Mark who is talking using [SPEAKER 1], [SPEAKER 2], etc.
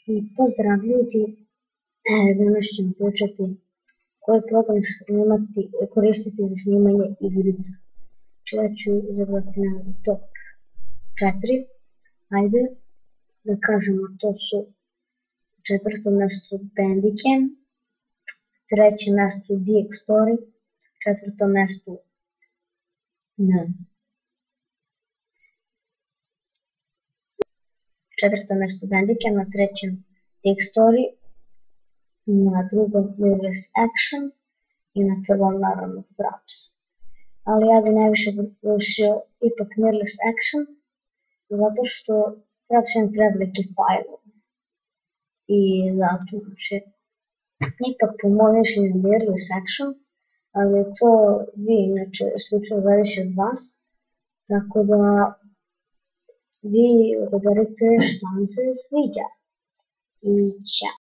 [SPEAKER 1] I pozdrav ljudi, danas ćemo pričati koji program koristiti za snimanje igrica. Ja ću izabrati na top 4, ajde da kažemo, to su četvrto mesto Bandicam, treće mesto Dxtory, četvrto mesto Bandicam, na trećem Dxtory, na drugom Mirrorless Action i na prvom naravno Fraps. Ali ja bi najviše preporučio ipak Mirrorless Action, zato što Fraps ima prevelike fajlove. I zato, znači, ipak po mojem mišljenju Mirrorless Action, ali to vi inače isključivo zavisi od vas, tako da vi odaberete šta vam se sviđa. I ćao.